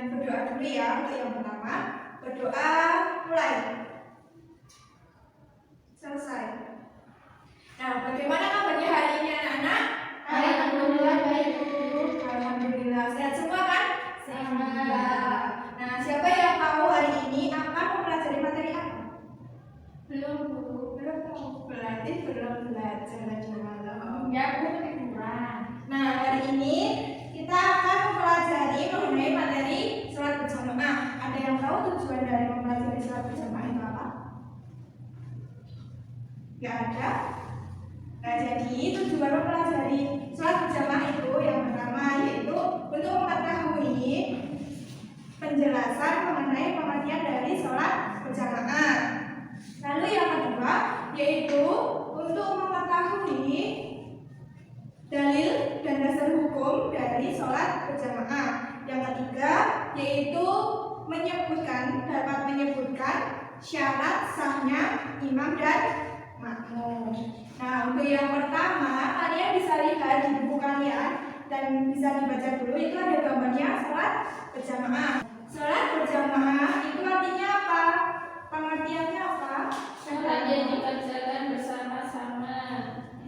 berdoa dulu ya untuk yang pertama. Berdoa mulai. Selesai. Nah, bagaimana kabarnya hari ini anak-anak? Alhamdulillah baik, Bu. Alhamdulillah. Sehat semua kan? Sehat. Nah, siapa yang tahu hari ini akan mempelajari materi apa? Belum, Bu. Belum tahu. Berarti belum belajar lagi malam. Ya, Bu, kurang. Nah, hari ini kita akan mempelajari mengenai materi sholat berjamaah. Ada yang tahu tujuan dari mempelajari sholat berjamaah itu apa? Gak ada. Nah, jadi tujuan mempelajari sholat berjamaah itu yang pertama yaitu untuk mengetahui penjelasan mengenai pengertian dari sholat berjamaah. Lalu yang kedua yaitu untuk mengetahui dalil dan dasar hukum dari sholat berjamaah. Yang ketiga yaitu dapat menyebutkan syarat sahnya imam dan makmum. Nah, untuk yang pertama kalian bisa lihat di buku kalian dan bisa dibaca dulu, itu ada gambarnya sholat berjamaah. Sholat berjamaah itu artinya apa? Pengertiannya apa? Sholat yang dikerjakan bersama-sama.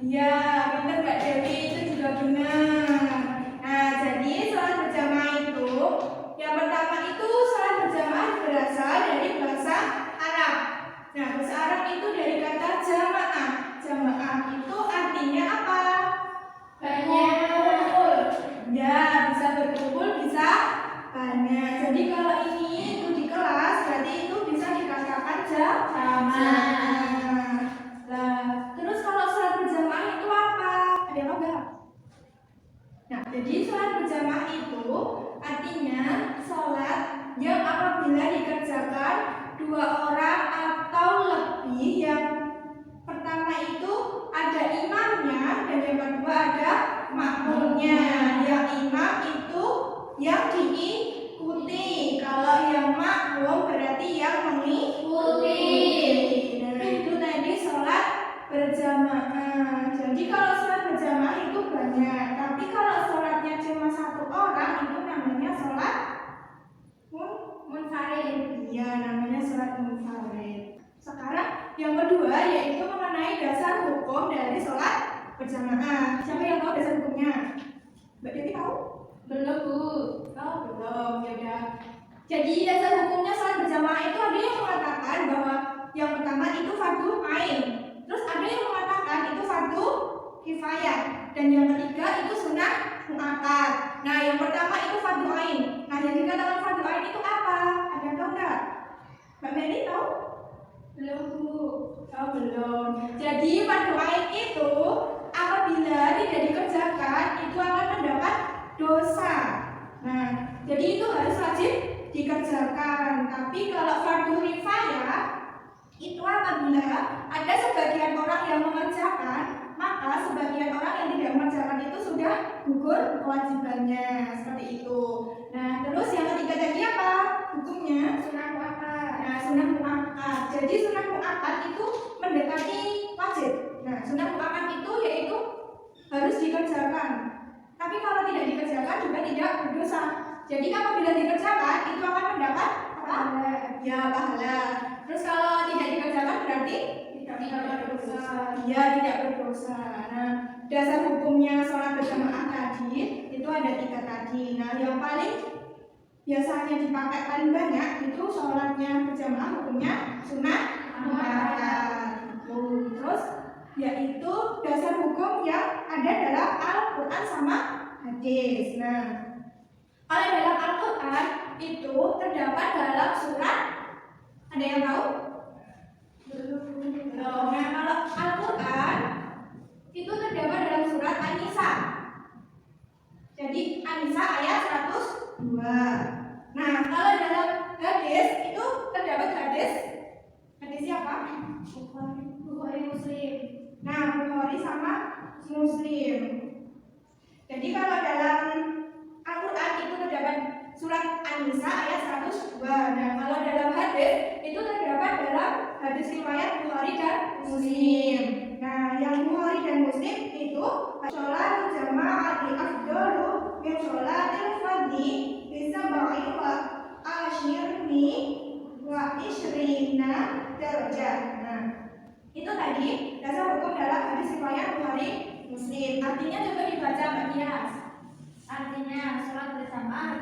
Ya, benar Mbak Dewi, itu juga benar. Nah, jadi sholat berjamaah itu yang pertama itu sholat berjamaah berasal dari bahasa Arab. Nah, bahasa Arab itu dari kata jamaah. Jamaah itu artinya apa? Banyak. Ya, bisa berkumpul, bisa banyak. Jadi kalau ini itu di kelas, berarti itu bisa dikatakan jamaah. Nah, terus kalau sholat berjamaah itu apa? Ada yang tahu nggak? Nah, jadi sholat berjamaah itu artinya sholat yang apabila dikerjakan 2 orang atau lebih, yang pertama itu ada imamnya dan yang kedua ada makmumnya. Yang imam itu yang diikuti, kalau yang makmum berarti yang mengikuti. Nah, itu tadi sholat berjamaah. Jadi kalau sholat berjamaah itu banyak, tapi kalau sholatnya cuma 1 orang itu namanya sholat munfarid. Iya, namanya sholat munfarid. Sekarang yang kedua yaitu mengenai dasar hukum dari sholat berjamaah. Siapa yang tahu dasar hukumnya? Mbak Dewi tahu? Belum, Bu. Oh, belum. Ya udah. Jadi dasar hukumnya sholat berjamaah itu ada yang mengatakan bahwa yang pertama itu fardu ain. Terus ada yang mengatakan itu fardu kifayah. Dan yang ketiga itu sunnah muakkad. Nah, yang pertama itu fardu ain. Nah, yang dikatakan fardu ain itu apa? Ada yang tahu nggak? Mbak Meli tahu? Belum, Bu. Oh, belum. Jadi fardu ain itu apabila tidak dikerjakan itu akan mendapat dosa. Nah, jadi itu harus wajib dikerjakan. Tapi kalau fardu kifayah itu apabila ada sebagian orang yang mengerjakan, maka sebagian orang yang tidak mengerjakan itu sudah gugur kewajibannya, seperti itu. Nah, terus yang ketiga tadi apa hukumnya? Sunnah muakkad. Nah, sunnah muakkad. Jadi sunnah muakkad itu mendekati wajib. Nah, sunnah muakkad itu yaitu harus dikerjakan. Tapi kalau tidak dikerjakan juga tidak berdosa. Jadi apabila dikerjakan itu akan mendapat apa? Ya, pahala. Terus kalau tidak dikerjakan berarti Tidak berdosa. ya tidak berdosa. Nah, dasar hukumnya sholat berjamaah tadi itu ada 3 tadi. Nah, yang paling biasanya dipakai paling banyak itu sholatnya berjamaah hukumnya sunnah muakkad. Terus yaitu dasar hukum yang ada dalam Al-Quran sama hadis. Nah, kalau dalam Al-Quran itu terdapat dalam surat, ada yang tahu? Belum. Nah, kalau Al-Quran itu terdapat dalam surat An-Nisa. Jadi An-Nisa ayat 102. Nah, kalau dalam hadis itu terdapat hadis siapa? Bukhari Muslim. Nah, Bukhari sama Muslim. Jadi kalau dalam Al-Quran itu terdapat surat An-Nisa ayat 102. Nah, kalau dalam hadis itu terdapat dalam hadis riwayat Bukhari dan Muslim. Nah, yang Bukhari dan Muslim itu sholat jamaah di afdalu min sholatil fardhi bisa ba'i wa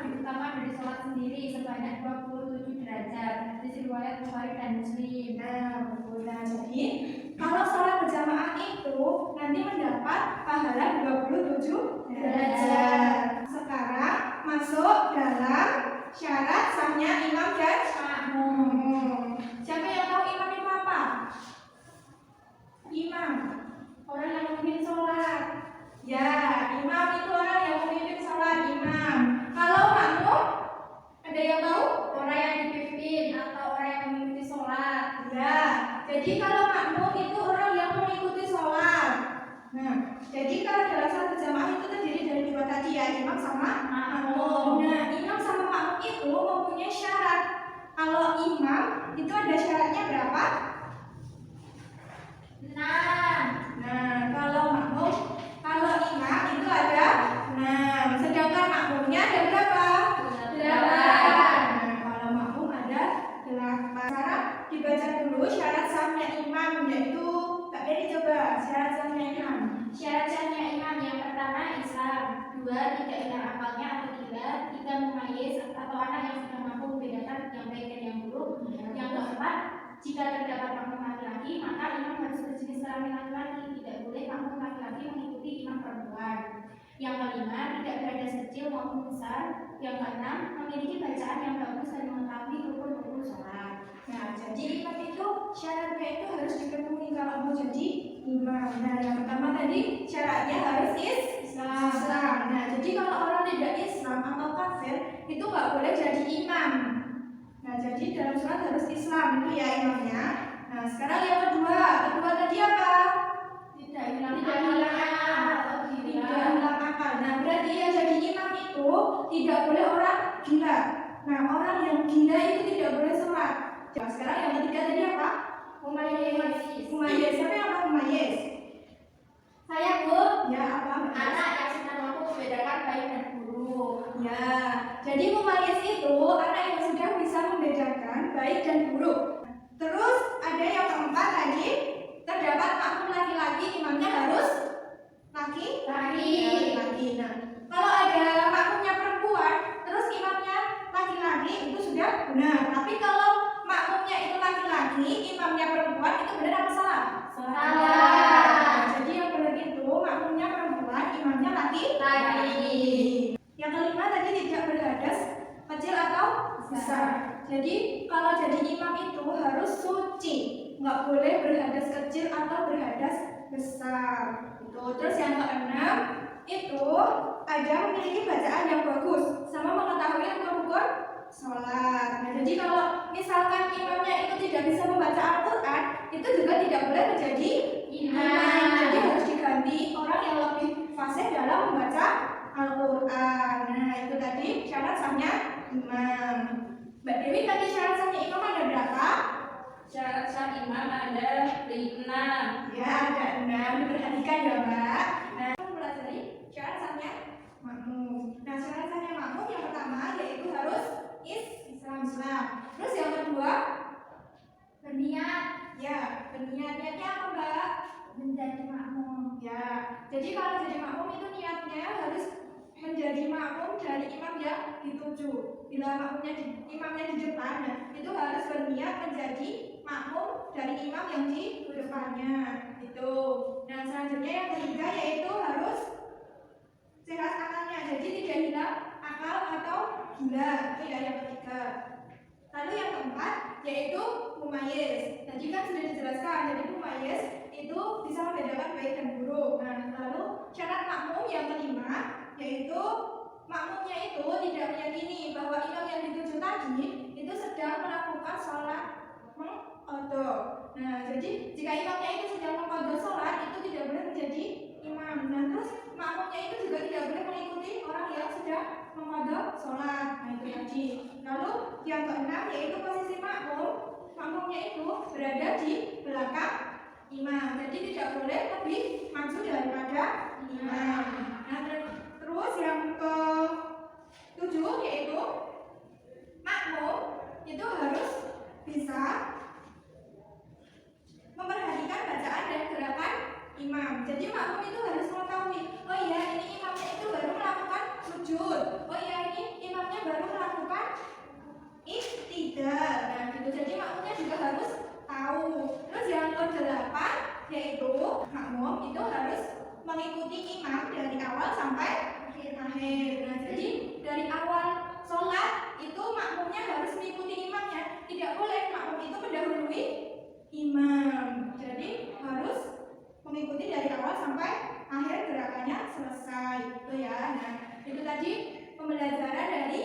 lebih utama dari sholat sendiri sebanyak 27 derajat. Hadis riwayat Bukhari dan Muslim. Nah, betul. Nah, jadi kalau sholat berjamaah itu nanti mendapat pahala 27 derajat. Sekarang masuk dalam syarat sahnya imam dan makmum. Siapa yang tahu imam itu apa? Imam, Orang yang memimpin sholat. ya, imam itu orang yang memimpin sholat, imam. Kalau makmum, ada yang tahu? Orang yang dipimpin atau orang yang mengikuti sholat. Ya, jadi kalau makmum itu orang yang mengikuti sholat. Nah, jadi kalau dalam sholat berjamaah itu terdiri dari dua tadi ya, imam sama makmum. Nah, imam sama makmum itu mempunyai syarat. Kalau imam itu ada syaratnya berapa? 6. Nah, kalau imam itu ada 6. Sedangkan makmumnya ada berapa? 8. Nah, kalau makmum ada 8. Sekarang dibaca dulu syarat sahnya imam, yaitu Kak Beri coba syarat sahnya imam. Syarat sahnya imam yang pertama Islam, 2 tidak hilang akalnya atau gila, 3 mumayyiz atau anak yang sudah mampu membedakan yang baik dan yang buruk. Yang keempat, jika terdapat makmum laki-laki maka imam harus berjenis kelamin laki-laki, tidak boleh makmum laki-laki mengikuti imam perempuan. Yang kelima, tidak berhadas kecil maupun besar. Yang keenam, memiliki bacaan yang bagus dan mengetahui rukun-rukun sholat. Nah, jadi imam itu syaratnya itu harus dipenuhi kalau mau jadi imam. Nah, yang pertama tadi syaratnya harus Islam. Nah, jadi kalau orang tidak Islam atau kafir itu nggak boleh jadi imam. Nah, jadi dalam sholat harus Islam itu ya imamnya. Nah, sekarang yang kedua tadi apa? Tidak hilang akal atau Tidak gila. hilang akal. Nah, berarti yang jadi imam itu tidak boleh orang gila. Nah, orang yang gila itu tidak boleh sholat. Nah, sekarang yang ketiga tadi apa? Mumayyiz. Mumayyiz. Siapa yang tahu mumayyiz? Saya Bu, Ya, apa? anak yang sudah mampu membedakan baik dan buruk. Ya, jadi mumayyiz itu anak yang sudah bisa membedakan baik dan buruk. Terus ada yang keempat tadi, terdapat makmum laki-laki, imamnya harus laki. Laki. Nah, kalau ada makmumnya perempuan, terus imamnya laki-laki itu sudah benar. Tapi kalau makmumnya itu laki-laki, imamnya perempuan itu benar apa salah? Nah, jadi yang benar itu makmumnya perempuan, imamnya laki-laki. Yang kelima tadi tidak berhadas kecil atau besar. Jadi kalau jadi imam itu harus suci, nggak boleh berhadas kecil atau berhadas besar. Terus yang keenam itu ada memiliki bacaan yang bagus sama mengetahui rukun-rukun sholat. Nah, jadi kalau misalkan imamnya itu tidak bisa membaca Al-Quran, itu juga tidak boleh menjadi imam. Jadi harus diganti orang yang lebih fasih dalam membaca Al-Quran. Nah, itu tadi syarat sahnya imam. Mbak Dewi tadi syarat sahnya imam ada berapa? Syarat sah imam ada 6. Ya, ada 6. Diperhatikan ya, Mbak. Nah, kita mempelajari syarat sahnya makmum. Nah, syarat sahnya makmum yang pertama yaitu harus Islam. Terus yang kedua, Berniat ya, berniat. Niatnya apa, Mbak? menjadi makmum. Ya, jadi kalau jadi makmum itu niatnya harus menjadi makmum dari imam yang dituju. Bila imamnya di depan, nah, itu harus berniat menjadi makmum dari imam yang di depannya. Itu. Nah, selanjutnya yang ketiga yaitu harus sehat akalnya. Jadi tidak hilang akal atau gila. Itu ya yang ketiga. Lalu yang keempat yaitu mumayyiz. Tadi kan sudah dijelaskan. Jadi mumayyiz itu bisa membedakan baik dan buruk. Nah, lalu syarat makmum yang kelima yaitu makmumnya itu tidak meyakini bahwa imam yang dituju tadi itu sedang melakukan sholat mengqadha. Nah, jadi jika imamnya itu sedang mengqadha sholat itu tidak boleh menjadi imam. Nah, terus makmumnya itu juga tidak boleh mengikuti orang yang sudah mengqadha sholat. Nah, itu tadi. Lalu yang keenam yaitu posisi makmumnya itu berada di belakang imam. Jadi tidak boleh lebih maju daripada imam. Nah, terus yang ke-7 yaitu makmum itu harus bisa memperhatikan bacaan dan gerakan imam. Jadi makmum itu harus mengetahui, oh iya ini imamnya itu baru melakukan sujud. Oh iya ini imamnya makmum itu harus mengikuti imam dari awal sampai akhir. Nah, jadi dari awal sholat itu makmumnya harus mengikuti imamnya. Tidak boleh makmum itu mendahului imam. Jadi harus mengikuti dari awal sampai akhir gerakannya selesai. Itu ya. Nah, itu tadi pembelajaran dari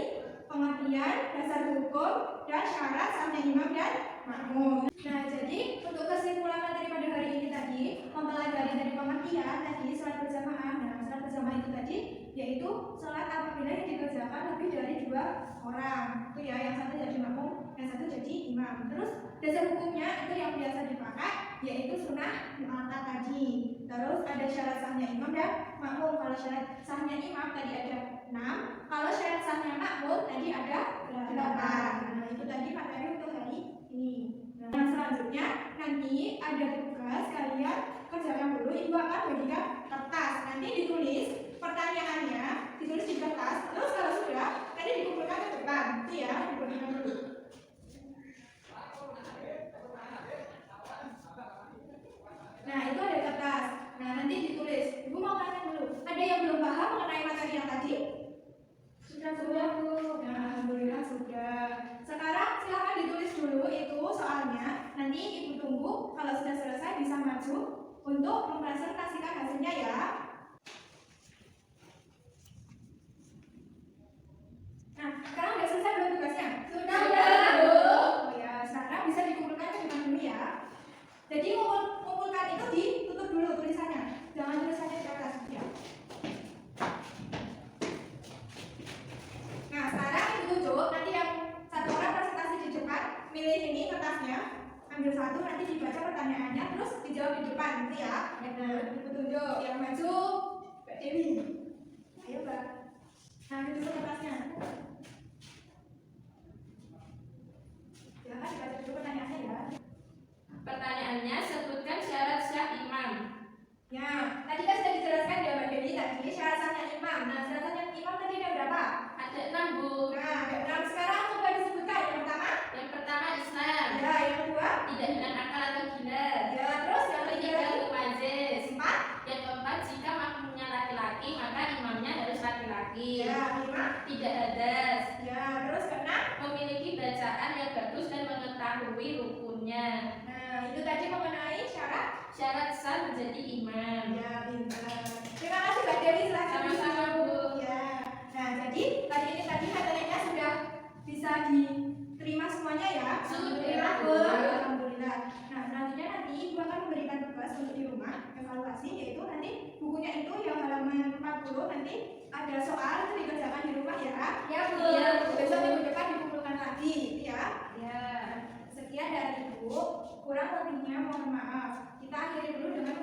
pengertian dasar hukum dan syarat sahnya imam dan makmum. Nah, jadi untuk kesimpulan materi pada hari ini tadi mempelajari dari pengertian tadi sholat berjamaah. Nah, sholat berjamaah itu tadi yaitu sholat apabila yang dikerjakan lebih dari 2 orang. Itu ya, yang satu jadi makmum, yang satu jadi imam. Terus dasar hukumnya itu yang biasa dipakai yaitu sunnah mu'akkad tadi. Terus ada syarat sahnya imam dan makmum. Kalau syarat sahnya imam tadi ada 6, kalau syarat sahnya makmum tadi ada 8. Nah, itu tadi materi untuk hari ini. Nah, selanjutnya nanti ada tugas kalian kerjakan dulu. Ibu akan bagikan kertas. Nanti ditulis pertanyaannya, ditulis di kertas. Terus kalau sudah, tadi dikumpulkan ke depan. Itu ya, dikumpulkan dulu. Nah, itu ada kertas. Nah, nanti ditulis. Ibu mau tanya dulu. Ada yang belum paham mengenai materi yang tadi? Sudah, Bu. Nah, alhamdulillah sudah. Sekarang silakan ditulis dulu itu soalnya. Nanti Ibu tunggu kalau sudah selesai bisa maju untuk mempresentasikan hasilnya ya. Nah, sekarang udah selesai belum tugasnya? Sudah, Bu. Oh ya, sekarang bisa dikumpulkan ke depan dulu ya. Jadi kumpulkan itu ditutup dulu tulisannya. Jangan tulisannya di atas ya. Nah, sekarang Ibu tunjuk, nanti yang satu orang presentasi di depan, milih ini kertasnya, ambil satu, nanti dibaca pertanyaannya, terus dijawab di depan, gitu ya. Nah, Ibu tunjuk, yang maju Mbak Dewi. Ayo, Mbak. Nah, itu kertasnya. Silakan dibaca dulu pertanyaannya ya. Pertanyaannya, sebutkan syarat sah imam. Ya, tadi kan sudah dijelaskan ya Mbak Dewi tadi syarat sahnya imam. Nah, syarat sahnya imam tadi ada berapa? Ada 6, Bu. Nah, ada 6. Sekarang coba disebutkan. Yang pertama Islam. ya, yang kedua Tidak dengan akal atau gila. ya, terus yang ketiga Majlis. 4 Yang keempat, jika makmumnya laki-laki maka imamnya harus laki-laki. ya, 5 Tidak hadas. ya, terus ke-6 Memiliki bacaan yang bagus dan mengetahui rukunnya. nah, itu tadi mengenai syarat Syarat sah menjadi imam. ya, pintar. Terima kasih Mbak Dewi, silahkan. Sama-sama, Bu. Ya, nah jadi tadi materinya sudah bisa diterima semuanya ya. Sudah, Bu. Alhamdulillah. Nah, selanjutnya nanti Ibu akan memberikan tugas untuk di rumah evaluasi, yaitu nanti bukunya itu yang halaman 40 nanti ada soal itu dikerjakan di rumah ya. Ya, Bu. Iya, besok minggu depan dikumpulkan lagi ya. Ya. Sekian dari Ibu, kurang lebihnya mohon maaf. Kita akhiri dulu dengan